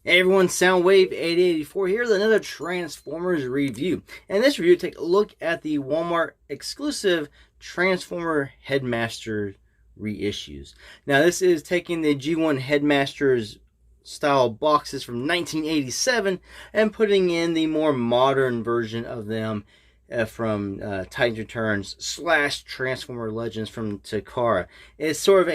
Hey everyone, Soundwave8884 here with another Transformers review. And in this review, take a look at the Walmart exclusive Transformer Headmaster reissues. Now this is taking the G1 Headmasters style boxes from 1987 and putting in the more modern version of them from Titans Returns / Transformer Legends from Takara. It's sort of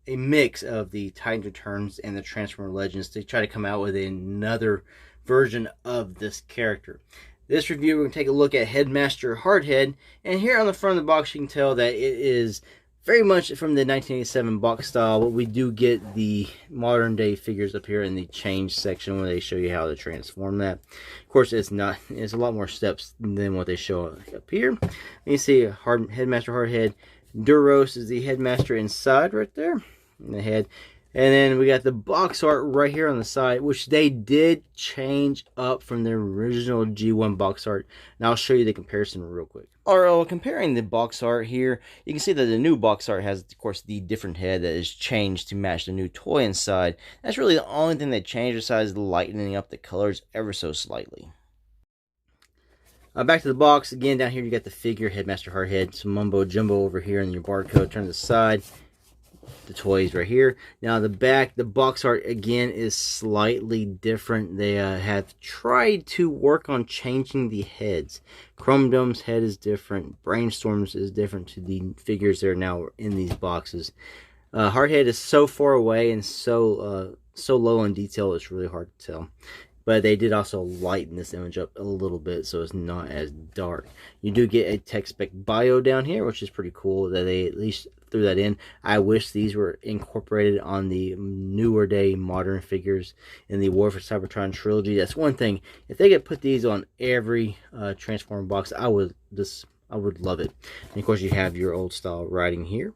a mix of the Titans Returns and the Transformer Legends to try to come out with another version of this character. This review, we're going to take a look at Headmaster Hardhead, and here on the front of the box you can tell that it is very much from the 1987 box style, but we do get the modern day figures up here in the change section where they show you how to transform that. Of course, it's a lot more steps than what they show up here. You see Headmaster Hardhead. Duros is the Headmaster inside right there in the head. And then we got the box art right here on the side, which they did change up from the original G1 box art. And I'll show you the comparison real quick. Alright, comparing the box art here, you can see that the new box art has, of course, the different head that is changed to match the new toy inside. That's really the only thing they changed besides lightening up the colors ever so slightly. Back to the box. Again, down here you got the figure, Headmaster Hardhead, some mumbo jumbo over here in your barcode. Turn to the side. The toys right here. Now the back, the box art again is slightly different. They have tried to work on changing the heads. Chrome Dome's head is different. Brainstorm's is different to the figures that are now in these boxes. Hardhead is so far away and so low in detail, it's really hard to tell. But they did also lighten this image up a little bit so it's not as dark. You do get a tech spec bio down here, which is pretty cool that they at least threw that in. I wish these were incorporated on the newer day modern figures in the War for Cybertron trilogy. That's one thing. If they could put these on every Transformer box, I would love it. And of course you have your old style writing here.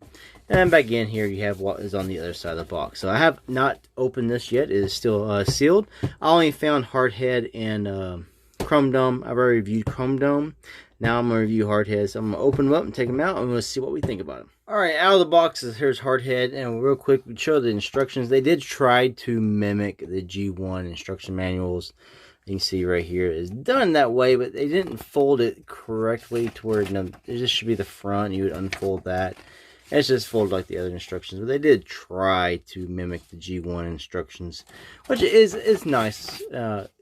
And back in here you have what is on the other side of the box. So I have not opened this yet. It is still sealed. I only found Hardhead and Chrome Dome. I've already reviewed Chrome Dome. Now I'm going to review Hardhead. So I'm going to open them up and take them out. I'm going to see what we think about them. Alright, out of the box, here's Hardhead. And real quick, we show the instructions. They did try to mimic the G1 instruction manuals. You can see right here is done that way, but they didn't fold it correctly to where it just should be the front. You would unfold that. It's just folded like the other instructions, but they did try to mimic the G1 instructions, which is nice.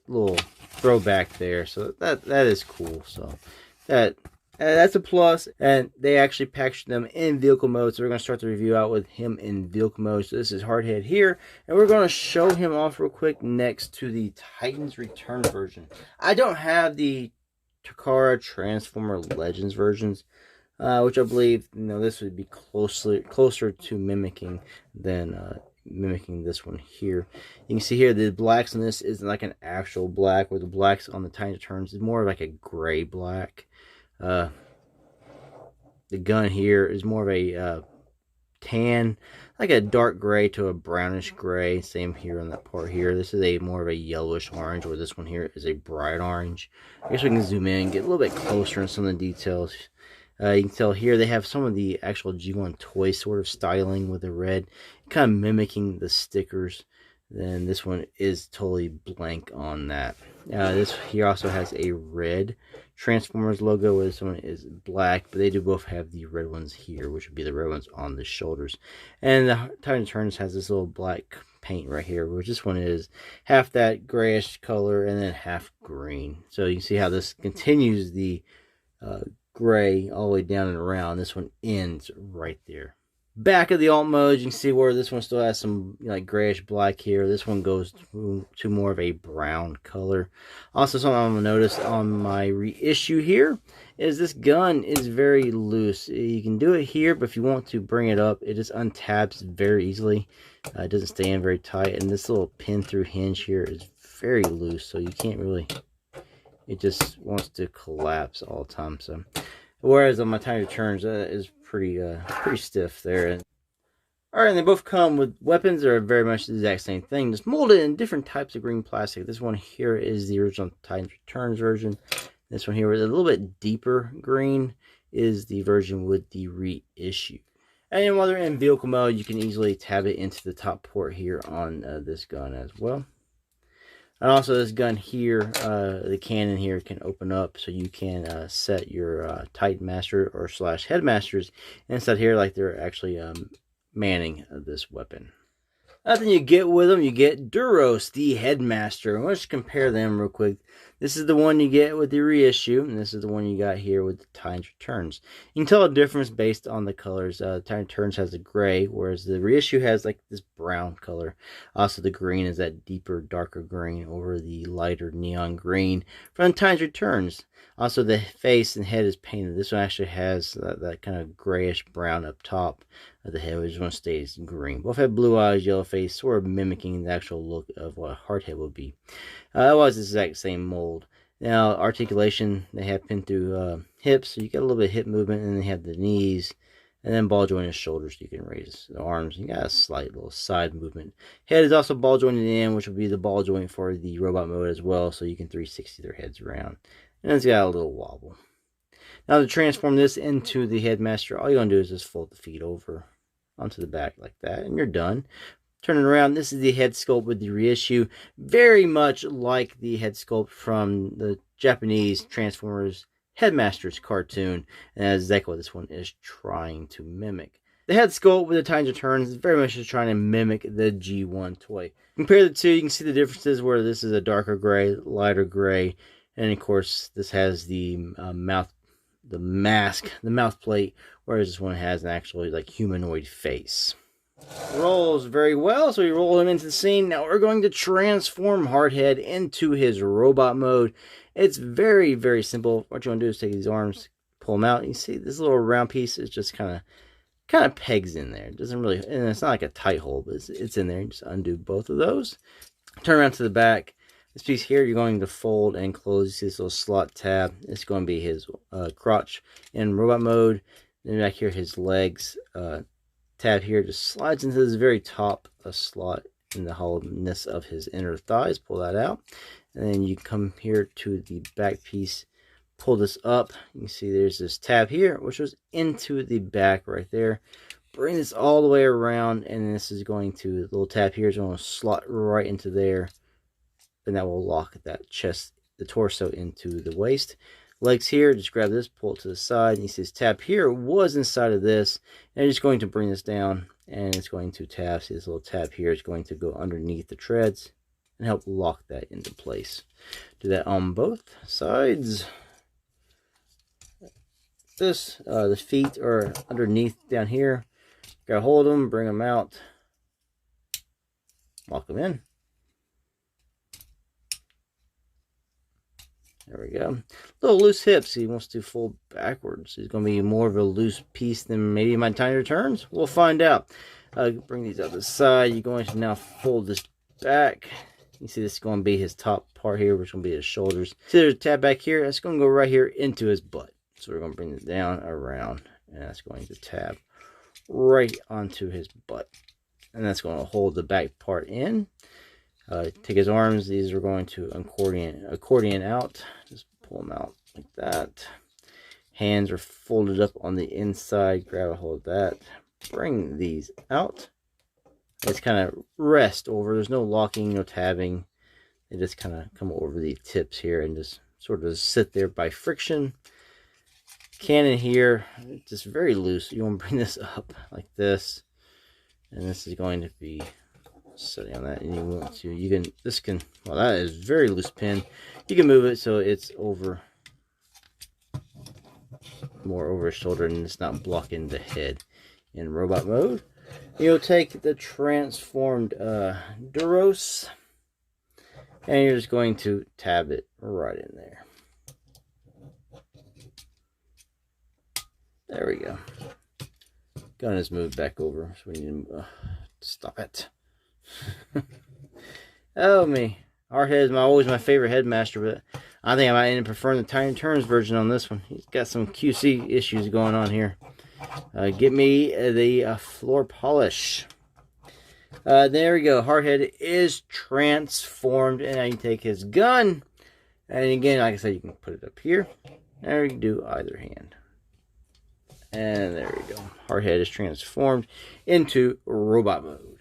Little throwback there, so that is cool. So that's a plus, and they actually packaged them in vehicle mode. So we're going to start the review out with him in vehicle mode. So this is Hardhead here, and we're going to show him off real quick next to the Titans Return version. I don't have the Takara Transformer Legends versions, which I believe this would be closer to mimicking than mimicking this one here. You can see here the blacks on this isn't like an actual black, where the blacks on the Titans Returns is more like a gray black. The gun here is more of a tan, like a dark gray to a brownish gray. Same here on that part here. This is more of a yellowish orange, where this one here is a bright orange. I guess we can zoom in and get a little bit closer in some of the details. You can tell here they have some of the actual G1 toy sort of styling with the red, kind of mimicking the stickers. Then this one is totally blank on that. This here also has a red Transformers logo, where this one is black, but they do both have the red ones here, which would be the red ones on the shoulders. And the Titans Returns has this little black paint right here, which this one is half that grayish color and then half green. So you can see how this continues the gray all the way down and around. This one ends right there. Back of the alt mode, you can see where this one still has some like grayish black here. This one goes to more of a brown color. Also, something I'm going to notice on my reissue here is this gun is very loose. You can do it here, but if you want to bring it up, it just untabs very easily. It doesn't stay in very tight, and this little pin through hinge here is very loose, so you can't really, it just wants to collapse all the time. So whereas on my Titans Returns is pretty stiff there. Alright, and they both come with weapons that are very much the exact same thing, just molded in different types of green plastic. This one here is the original Titans Returns version. This one here is a little bit deeper green, is the version with the reissue. And then while they're in vehicle mode, you can easily tab it into the top port here on this gun as well. And also this gun here, the cannon here can open up, so you can set your Titan Master or / Headmasters inside here like they're actually manning this weapon. Other thing you get with them, you get Duros, the Headmaster. Let's compare them real quick. This is the one you get with the reissue, and this is the one you got here with the Titans Returns. You can tell a difference based on the colors. Titans Returns has the gray, whereas the reissue has like this brown color. Also, the green is that deeper, darker green over the lighter neon green from Titans Returns. Also, the face and head is painted. This one actually has that kind of grayish brown up top of the head, which one stays green. Both have blue eyes, yellow face, sort of mimicking the actual look of what a Hardhead would be. Otherwise, it's the exact same mold. Now, articulation, they have pinned through hips, so you get a little bit of hip movement, and they have the knees, and then ball jointed shoulders, you can raise the arms. You got a slight little side movement. Head is also ball jointed in, which will be the ball joint for the robot mode as well, so you can 360 their heads around. And it's got a little wobble. Now to transform this into the Headmaster, all you're going to do is just fold the feet over onto the back like that, and you're done. Turn it around. This is the head sculpt with the reissue. Very much like the head sculpt from the Japanese Transformers Headmasters cartoon, and that's exactly what this one is trying to mimic. The head sculpt with the Titans Returns is very much just trying to mimic the G1 toy. Compare the two, you can see the differences where this is a darker gray, lighter gray, and of course this has the mouth plate, whereas this one has an actually like humanoid face. Rolls very well, so we roll him into the scene. Now we're going to transform Hardhead into his robot mode. It's very, very simple. What you want to do is take these arms, pull them out. You see this little round piece is just kind of pegs in there. It doesn't really, and it's not like a tight hole, but it's in there. You just undo both of those. Turn around to the back. This piece here, you're going to fold and close. You see this little slot tab. It's going to be his crotch in robot mode. Then back here, his legs tab here just slides into this very top slot in the hollowness of his inner thighs. Pull that out. And then you come here to the back piece. Pull this up. You can see there's this tab here, which goes into the back right there. Bring this all the way around, and this is going to, the little tab here is going to slot right into there. And that will lock that chest, the torso into the waist. Legs here, just grab this, pull it to the side. And you see this tab here was inside of this. And you're just going to bring this down, and it's going to tab. See this little tab here is going to go underneath the treads and help lock that into place. Do that on both sides. The feet are underneath down here. Gotta hold them, bring them out, lock them in. There we go. Little loose hips. He wants to fold backwards. He's going to be more of a loose piece than maybe my Titans Returns. We'll find out. Bring these out to the side. You're going to now fold this back. You see this is going to be his top part here, which is going to be his shoulders. See there's a tab back here. That's going to go right here into his butt. So we're going to bring this down, around, and that's going to tab right onto his butt. And that's going to hold the back part in. Take his arms. These are going to accordion out. Just pull them out like that. Hands are folded up on the inside. Grab a hold of that. Bring these out. It's kind of rest over. There's no locking, no tabbing. They just kind of come over the tips here and just sort of sit there by friction. Cannon here, just very loose. You want to bring this up like this. And this is going to be setting on that, and you want to, well, that is very loose pin. You can move it so it's more over his shoulder and it's not blocking the head. In robot mode, you'll take the transformed Duros, and you're just going to tab it right in there. There we go. Gun is moved back over, so we need to stop it. Oh me, Hardhead is always my favorite Headmaster, but I think I might end up preferring the Titans Returns version on this one. He's got some QC issues going on here. Get me the floor polish. There we go. Hardhead is transformed, and now you take his gun, and again, like I said, you can put it up here, and you can do either hand. And there we go. Hardhead is transformed into robot mode.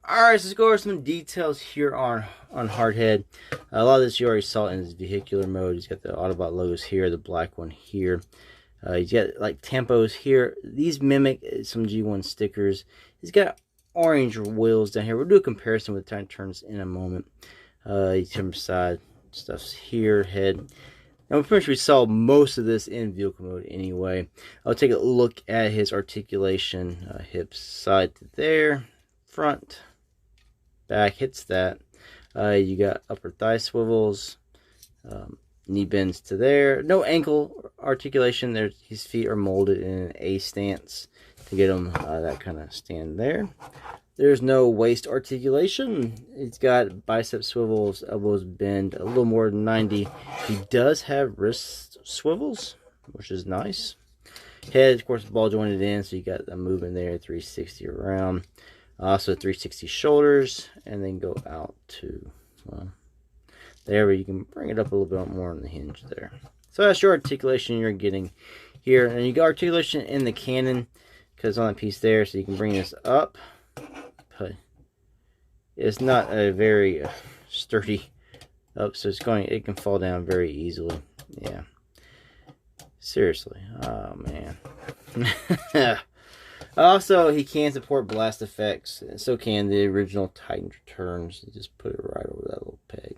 Alright, so let's go over some details here on Hardhead. A lot of this you already saw in his vehicular mode. He's got the Autobot logos here, the black one here. He's got like tampos here. These mimic some G1 stickers. He's got orange wheels down here. We'll do a comparison with Titan Returns in a moment. Timber side stuff's here, head. Now, pretty much we saw most of this in vehicle mode anyway. I'll take a look at his articulation. Hips side to there, front, back hits that. You got upper thigh swivels, knee bends to there. No ankle articulation. There, his feet are molded in an A stance to get him that kind of stand there. There's no waist articulation. He's got bicep swivels, elbows bend a little more than 90. He does have wrist swivels, which is nice. Head, of course, ball jointed in, so you got a movement there, 360 around. Also 360 shoulders, and then go out to, well, there where you can bring it up a little bit more on the hinge there. So that's your articulation you're getting here. And you got articulation in the cannon, because on that piece there, so you can bring this up. But it's not a very sturdy up, so it can fall down very easily. Yeah. Seriously. Oh, man. Also, he can support blast effects, and so can the original Titans Returns. You just put it right over that little peg.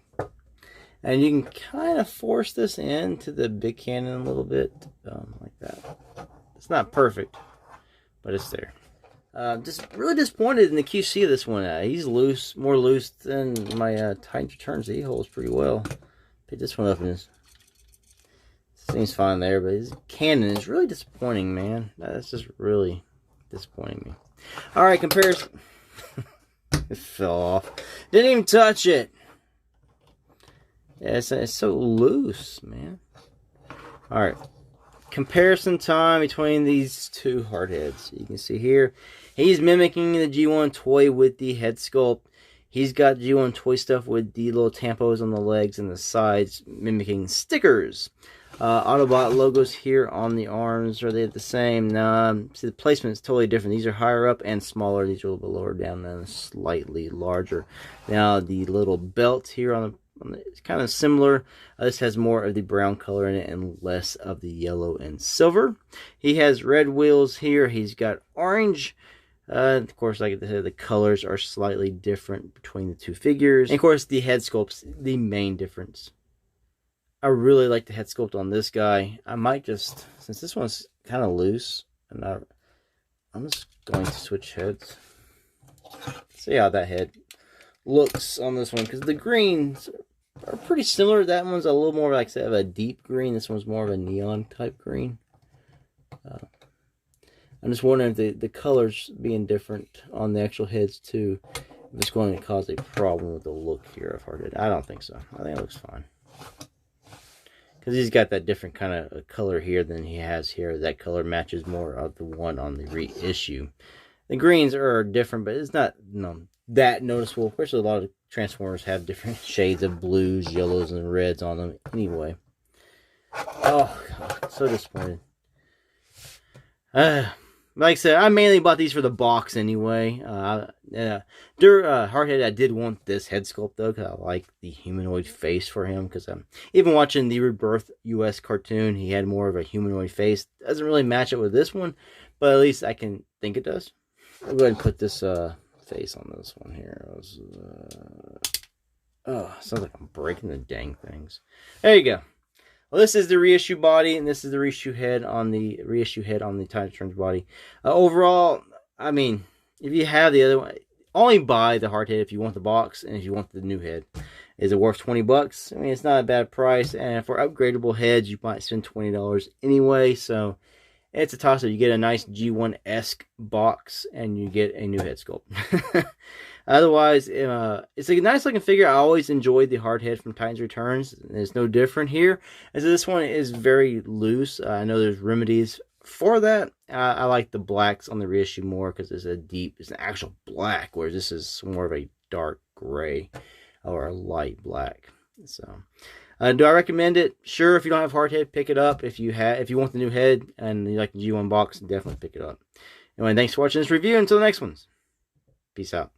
And you can kind of force this into the big cannon a little bit, like that. It's not perfect, but it's there. Just really disappointed in the QC of this one. He's loose, more loose than my Titans Returns. He holds pretty well. Pick this one up and it seems fine there, but his cannon is really disappointing, man. That's just really disappointing me. Alright, comparison. It fell off. Didn't even touch it. Yeah, it's so loose, man. Alright. Comparison time between these two Hardheads. You can see here, he's mimicking the G1 toy with the head sculpt. He's got G1 toy stuff with the little tampos on the legs and the sides, mimicking stickers. Autobot logos here on the arms. Are they the same? No. See, the placement is totally different. These are higher up and smaller. These are a little bit lower down and slightly larger. Now, the little belt here on the it's kind of similar. This has more of the brown color in it and less of the yellow and silver. He has red wheels here. He's got orange. Of course, like I said, the colors are slightly different between the two figures. And of course, the head sculpt's the main difference. I really like the head sculpt on this guy. I might just, since this one's kind of loose, and I'm just going to switch heads. See how that head looks on this one, because the greens are pretty similar. That one's a little more, like I said, of a deep green. This one's more of a neon type green. I'm just wondering if the colors being different on the actual heads too, if it's going to cause a problem with the look here of Hardhead. I don't think so. I think it looks fine. Because he's got that different kind of color here than he has here. That color matches more of the one on the reissue. The greens are different, but it's not that noticeable. Especially a lot of Transformers have different shades of blues, yellows, and reds on them anyway. Oh, God. So disappointed. Like I said, I mainly bought these for the box anyway. Hardhead, I did want this head sculpt though, because I like the humanoid face for him. Because even watching the Rebirth US cartoon, he had more of a humanoid face. Doesn't really match it with this one, but at least I can think it does. I'll go ahead and put this face on this one here. Sounds like I'm breaking the dang things. There you go. Well, this is the reissue body, and this is the reissue head on the Titans Returns body. Overall, I mean, if you have the other one, only buy the Hardhead if you want the box, and if you want the new head. Is it worth $20? I mean, it's not a bad price, and for upgradable heads, you might spend $20 anyway. So it's a toss-up. You get a nice G1-esque box, and you get a new head sculpt. Otherwise, it's a nice looking figure. I always enjoyed the Hardhead from Titans Returns. It's no different here. As this one is very loose. I know there's remedies for that. I like the blacks on the reissue more because it's an actual black, whereas this is more of a dark gray or a light black. So, Do I recommend it? Sure. If you don't have Hardhead, pick it up. If you want the new head and you like the G1 box, definitely pick it up. Anyway, thanks for watching this review. Until the next ones. Peace out.